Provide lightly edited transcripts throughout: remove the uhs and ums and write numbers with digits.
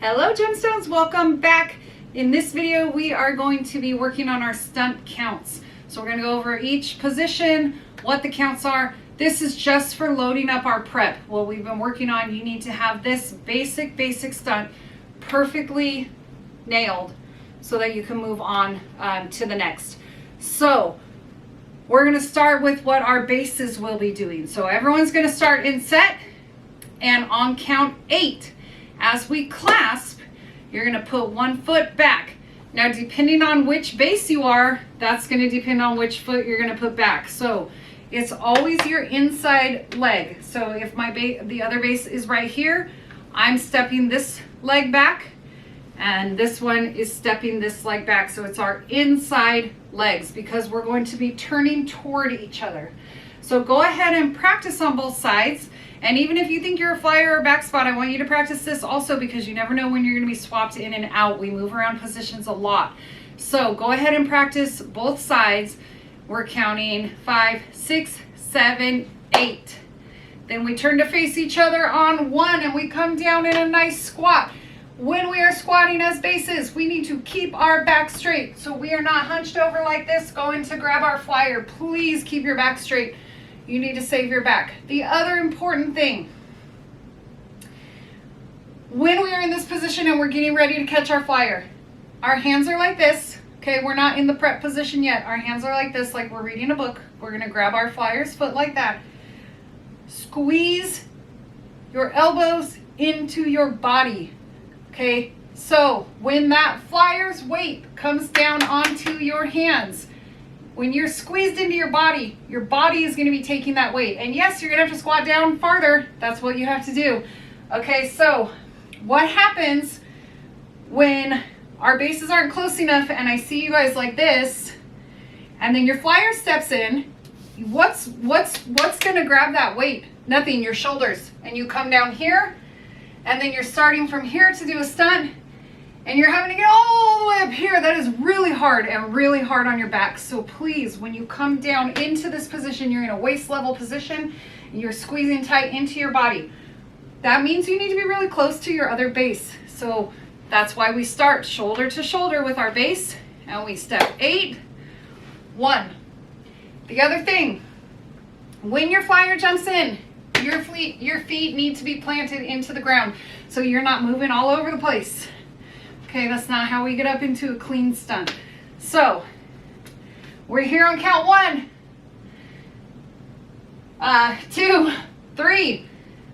Hello gemstones, welcome back. In this video we are going to be working on our stunt counts. So we're going to go over each position, what the counts are. This is just for loading up our prep. What we've been working on, you need to have this basic stunt perfectly nailed so that you can move on to the next. So we're going to start with what our bases will be doing. So everyone's going to start in set, and on count 8, as we clasp, you're going to put one foot back. Now, depending on which base you are, that's going to depend on which foot you're going to put back. So it's always your inside leg. So if the other base is right here, I'm stepping this leg back, and this one is stepping this leg back. So it's our inside legs because we're going to be turning toward each other. So go ahead and practice on both sides. And even if you think you're a flyer or back spot, I want you to practice this also because you never know when you're going to be swapped in and out. We move around positions a lot. So go ahead and practice both sides. We're counting 5, 6, 7, 8. Then we turn to face each other on 1 and we come down in a nice squat. When we are squatting as bases, we need to keep our back straight. So we are not hunched over like this going to grab our flyer. Please keep your back straight. You need to save your back. The other important thing, when we are in this position and we're getting ready to catch our flyer, our hands are like this. Okay, we're not in the prep position yet. Our hands are like this, like we're reading a book. We're gonna grab our flyer's foot like that. Squeeze your elbows into your body. Okay, so when that flyer's weight comes down onto your hands, when you're squeezed into your body is going to be taking that weight. And yes, you're going to have to squat down farther. That's what you have to do. Okay, so what happens when our bases aren't close enough and I see you guys like this, and then your flyer steps in, what's going to grab that weight? Nothing, your shoulders. And you come down here, and then you're starting from here to do a stunt, and you're having to get all the way up here. That is really hard and really hard on your back. So please, when you come down into this position, you're in a waist level position, and you're squeezing tight into your body. That means you need to be really close to your other base. So that's why we start shoulder to shoulder with our base, and we step 8, 1. The other thing, when your flyer jumps in, your feet need to be planted into the ground so you're not moving all over the place. Okay, that's not how we get up into a clean stunt. So we're here on count 1, 2, 3.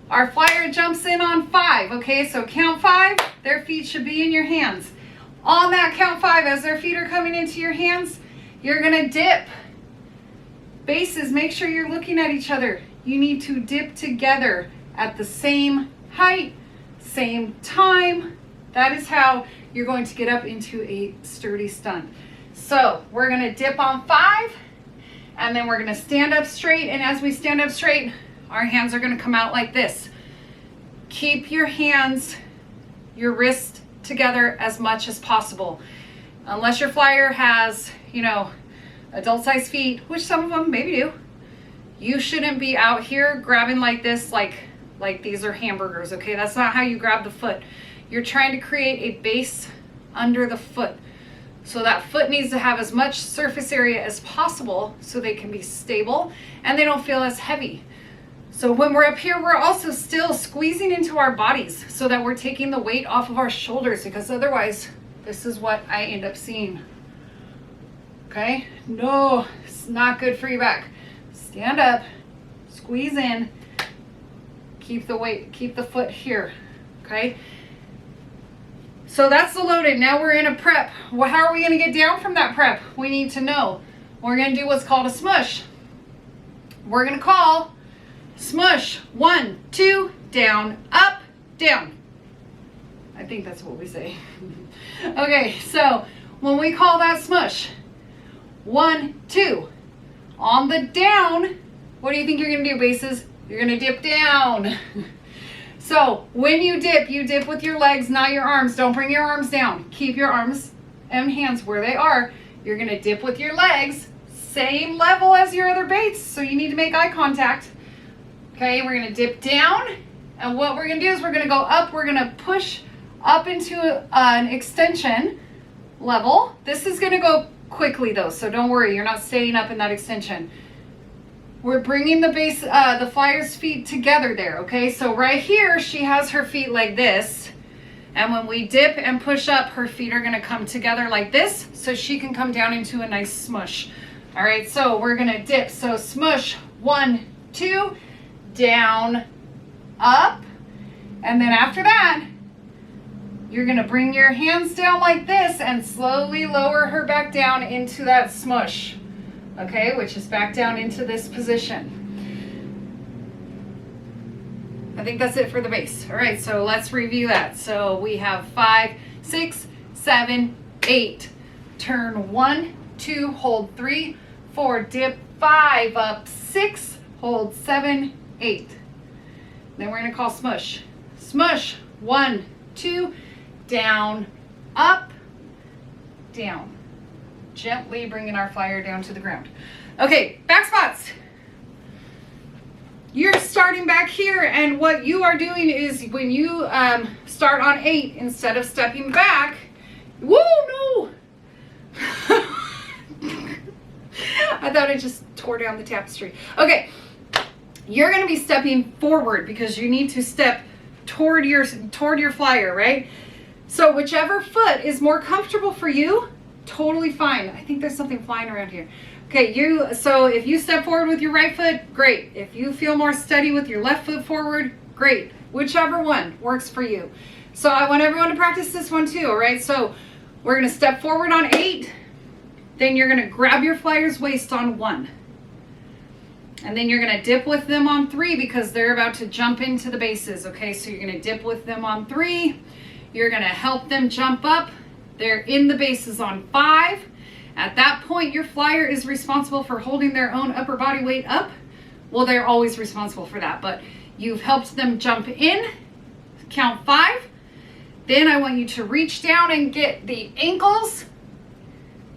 Our flyer jumps in on 5. Okay, so count 5, their feet should be in your hands. On that count 5, as their feet are coming into your hands, you're gonna dip. Bases, make sure you're looking at each other. You need to dip together at the same height, same time. That is how you're going to get up into a sturdy stunt. So we're going to dip on 5, and then we're going to stand up straight. And as we stand up straight, our hands are going to come out like this. Keep your hands, your wrist together as much as possible. Unless your flyer has, adult size feet, which some of them maybe do, you shouldn't be out here grabbing like this, like these are hamburgers. Okay, that's not how you grab the foot. You're trying to create a base under the foot. So that foot needs to have as much surface area as possible so they can be stable and they don't feel as heavy. So when we're up here, we're also still squeezing into our bodies so that we're taking the weight off of our shoulders, because otherwise this is what I end up seeing. Okay? No, it's not good for your back. Stand up, squeeze in, keep the weight, keep the foot here. Okay? So that's the loaded. Now we're in a prep. Well, how are we going to get down from that prep? We need to know. We're going to do what's called a smoosh. We're going to call smoosh. 1, 2, down, up, down. I think that's what we say. Okay, so when we call that smoosh, 1, 2. On the down, what do you think you're going to do, bases? You're going to dip down. So when you dip with your legs, not your arms. Don't bring your arms down. Keep your arms and hands where they are. You're going to dip with your legs, same level as your other baits. So you need to make eye contact. Okay, we're going to dip down. And what we're going to do is we're going to go up. We're going to push up into an extension level. This is gonna go quickly though, so don't worry, you're not staying up in that extension. We're bringing the base, the flyer's feet together there, okay? So right here, she has her feet like this. And when we dip and push up, her feet are gonna come together like this, so she can come down into a nice smush. All right, so we're gonna dip. So smush, 1, 2, down, up. And then after that, you're gonna bring your hands down like this and slowly lower her back down into that smush, okay? Which is back down into this position. I think that's it for the base. All right, so let's review that. So we have 5, 6, 7, 8. Turn 1, 2, hold 3, 4, dip 5, up 6, hold 7, 8. Then we're gonna call smush. Smush, 1, 2, down, up, down. Gently bringing our flyer down to the ground. Okay, back spots. You're starting back here, and what you are doing is when you start on 8, instead of stepping back, whoa, no! I thought I just tore down the tapestry. Okay, you're gonna be stepping forward because you need to step toward your flyer, right? So whichever foot is more comfortable for you, totally fine. I think there's something flying around here. Okay, so if you step forward with your right foot, great. If you feel more steady with your left foot forward, great. Whichever one works for you. So I want everyone to practice this one too, all right? So we're gonna step forward on 8, then you're gonna grab your flyer's waist on 1. And then you're gonna dip with them on 3 because they're about to jump into the bases, okay? So you're gonna dip with them on 3. You're gonna help them jump up. They're in the bases on 5. At that point, your flyer is responsible for holding their own upper body weight up. Well, they're always responsible for that, but you've helped them jump in, count 5. Then I want you to reach down and get the ankles,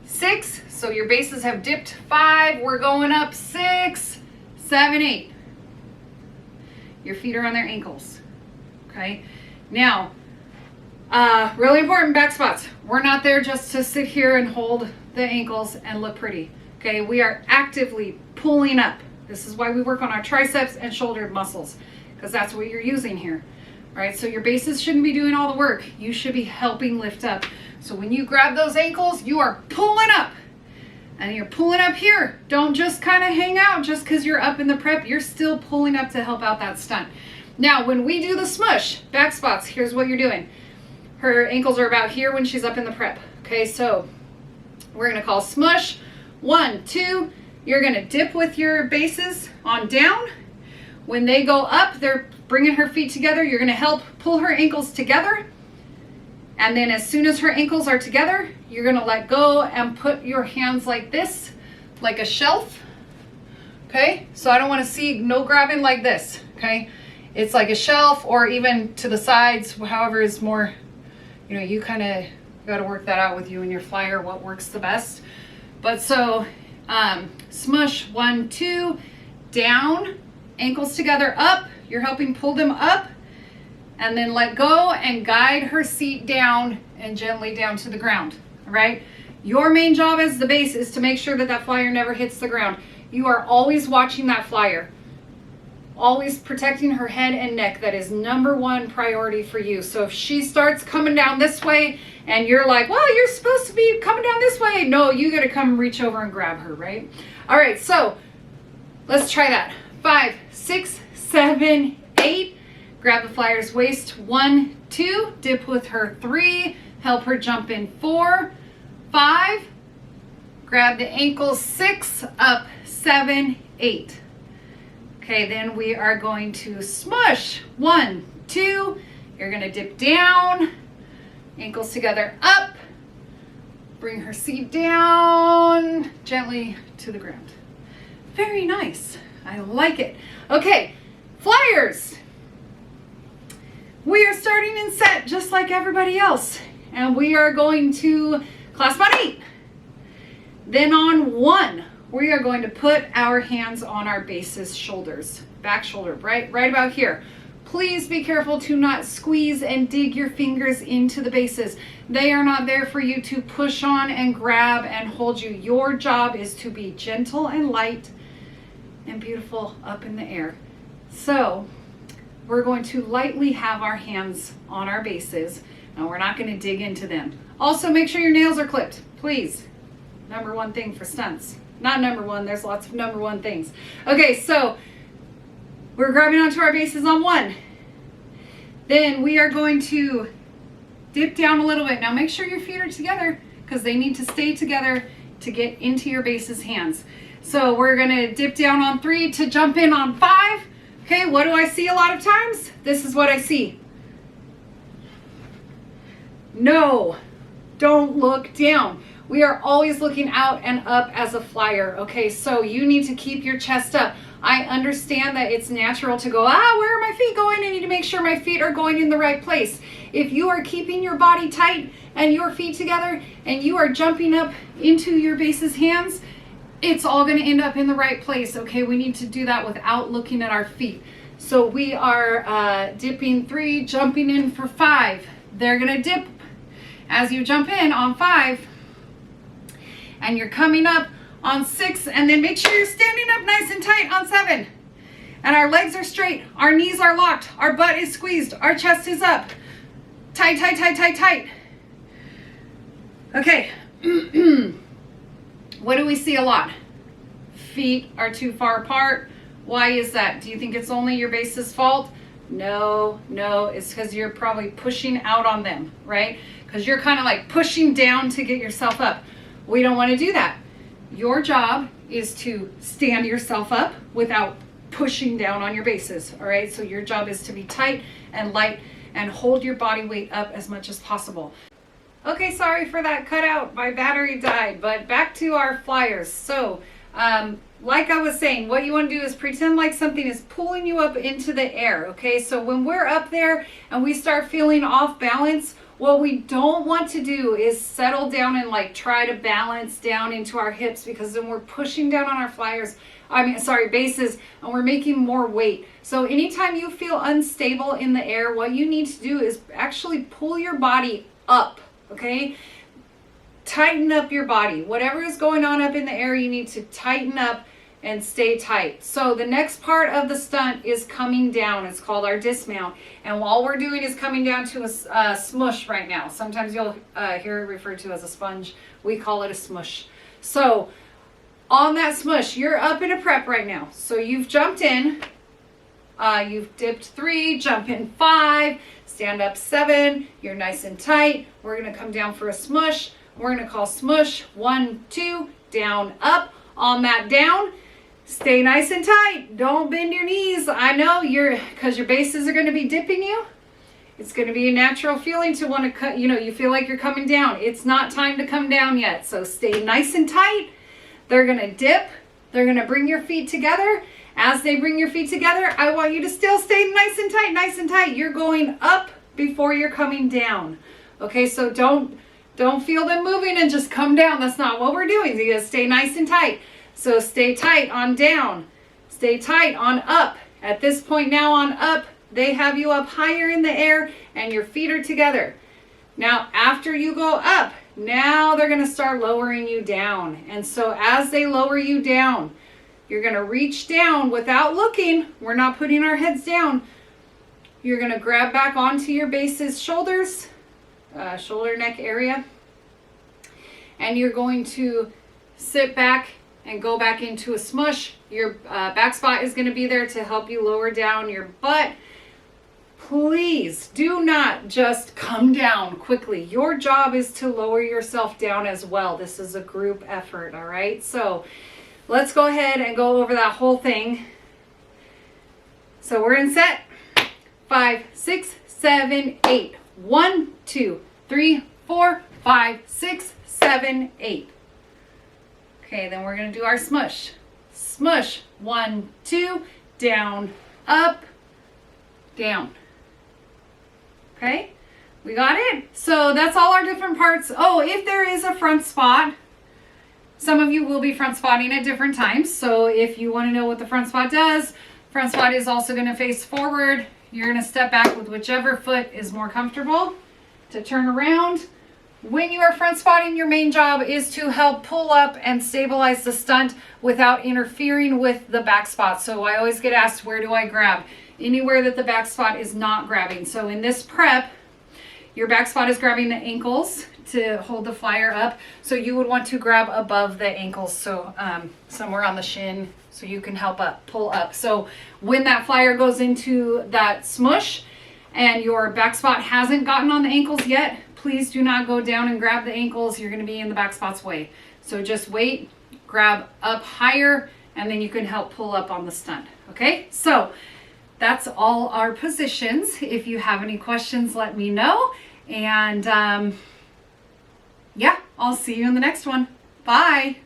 6. So your bases have dipped 5. We're going up 6, 7, 8. Your feet are on their ankles, okay? Now, really important back spots. We're not there just to sit here and hold the ankles and look pretty, okay? We are actively pulling up. This is why we work on our triceps and shoulder muscles, because that's what you're using here. All right, so your bases shouldn't be doing all the work. You should be helping lift up. So when you grab those ankles, you are pulling up. And you're pulling up here. Don't just kind of hang out just because you're up in the prep. You're still pulling up to help out that stunt. Now, when we do the smush, back spots, here's what you're doing. Her ankles are about here when she's up in the prep. Okay, so we're gonna call smush. 1, 2, you're gonna dip with your bases on down. When they go up, they're bringing her feet together. You're gonna help pull her ankles together. And then as soon as her ankles are together, you're gonna let go and put your hands like this, like a shelf. Okay, so I don't wanna see, no grabbing like this, okay? It's like a shelf or even to the sides, however is more, you know, you kind of got to work that out with you and your flyer, what works the best. But so smush, 1, 2, down, ankles together, up. You're helping pull them up, and then let go and guide her seat down and gently down to the ground. All right. Your main job as the base is to make sure that that flyer never hits the ground. You are always watching that flyer. Always protecting her head and neck. That is #1 priority for you. So if she starts coming down this way and you're like, well, you're supposed to be coming down this way. No, you got to come reach over and grab her, right? All right, so let's try that. 5, 6, 7, 8. Grab the flyer's waist. 1, 2. Dip with her. 3. Help her jump in. 4, 5. Grab the ankles. 6. Up. 7, 8. Okay, then we are going to smush. 1, 2. You're going to dip down. Ankles together. Up. Bring her seat down. Gently to the ground. Very nice. I like it. Okay, flyers. We are starting in set just like everybody else. And we are going to clasp on 8. Then on 1, we are going to put our hands on our base's shoulders. Back shoulder, right about here. Please be careful to not squeeze and dig your fingers into the bases. They are not there for you to push on and grab and hold you. Your job is to be gentle and light and beautiful up in the air. So we're going to lightly have our hands on our bases, and we're not going to dig into them. Also, make sure your nails are clipped, please. Number one thing for stunts. Not number one, there's lots of number one things. Okay, so we're grabbing onto our bases on one. Then we are going to dip down a little bit. Now make sure your feet are together because they need to stay together to get into your bases hands. So we're gonna dip down on 3 to jump in on 5. Okay, what do I see a lot of times? This is what I see. No, don't look down. We are always looking out and up as a flyer. Okay, so you need to keep your chest up. I understand that it's natural to go, where are my feet going? I need to make sure my feet are going in the right place. If you are keeping your body tight and your feet together and you are jumping up into your bases hands, it's all going to end up in the right place. Okay, we need to do that without looking at our feet. So we are dipping 3, jumping in for 5. They're going to dip as you jump in on 5, and you're coming up on 6, and then make sure you're standing up nice and tight on 7. And our legs are straight, our knees are locked, our butt is squeezed, our chest is up. Tight, tight, tight, tight, tight. Okay. What do we see a lot? Feet are too far apart. Why is that? Do you think it's only your base's fault? No, it's because you're probably pushing out on them, right? Because you're kind of like pushing down to get yourself up. We don't want to do that. Your job is to stand yourself up without pushing down on your bases, all right? So your job is to be tight and light and hold your body weight up as much as possible. Okay, sorry for that cutout. My battery died, but back to our flyers. So, like I was saying, what you want to do is pretend like something is pulling you up into the air, okay? So when we're up there and we start feeling off balance, what we don't want to do is settle down and like try to balance down into our hips, because then we're pushing down on our bases, and we're making more weight. So anytime you feel unstable in the air, what you need to do is actually pull your body up, okay? Tighten up your body. Whatever is going on up in the air, you need to tighten up and stay tight. So the next part of the stunt is coming down. It's called our dismount. And all we're doing is coming down to a smoosh right now. Sometimes you'll hear it referred to as a sponge. We call it a smoosh. So on that smoosh, you're up in a prep right now. So you've jumped in, you've dipped 3, jump in 5, stand up 7, you're nice and tight. We're gonna come down for a smoosh. We're gonna call smoosh 1, 2, down, up. On that down, stay nice and tight. Don't bend your knees. I know because your bases are gonna be dipping you. It's gonna be a natural feeling to want to cut, you feel like you're coming down. It's not time to come down yet. So stay nice and tight. They're gonna dip. They're gonna bring your feet together. As they bring your feet together, I want you to still stay nice and tight, nice and tight. You're going up before you're coming down. Okay, so don't feel them moving and just come down. That's not what we're doing. You gotta stay nice and tight. So stay tight on down. Stay tight on up. At this point now on up, they have you up higher in the air and your feet are together. Now, after you go up, now they're gonna start lowering you down. And so as they lower you down, you're gonna reach down without looking. We're not putting our heads down. You're gonna grab back onto your base's shoulders, shoulder neck area, and you're going to sit back and go back into a smush. Your back spot is going to be there to help you lower down your butt. Please do not just come down quickly. Your job is to lower yourself down as well. This is a group effort, all right? So let's go ahead and go over that whole thing. So we're in set 5, 6, 7, 8. 1, 2, 3, 4, 5, 6, 7, 8. Okay, then we're going to do our smush. Smush. 1, 2, down, up, down. Okay, we got it? So that's all our different parts. Oh, if there is a front spot, some of you will be front spotting at different times. So if you want to know what the front spot does, front spot is also going to face forward. you're gonna step back with whichever foot is more comfortable to turn around. When you are front squatting, your main job is to help pull up and stabilize the stunt without interfering with the back spot. So I always get asked, where do I grab? Anywhere that the back spot is not grabbing. So in this prep, your back spot is grabbing the ankles to hold the flyer up. So you would want to grab above the ankles, so somewhere on the shin, so you can help pull up. So when that flyer goes into that smoosh and your back spot hasn't gotten on the ankles yet, please do not go down and grab the ankles. You're going to be in the back spot's way. So just wait, grab up higher, and then you can help pull up on the stunt. Okay, so that's all our positions. If you have any questions, let me know. And yeah, I'll see you in the next one. Bye.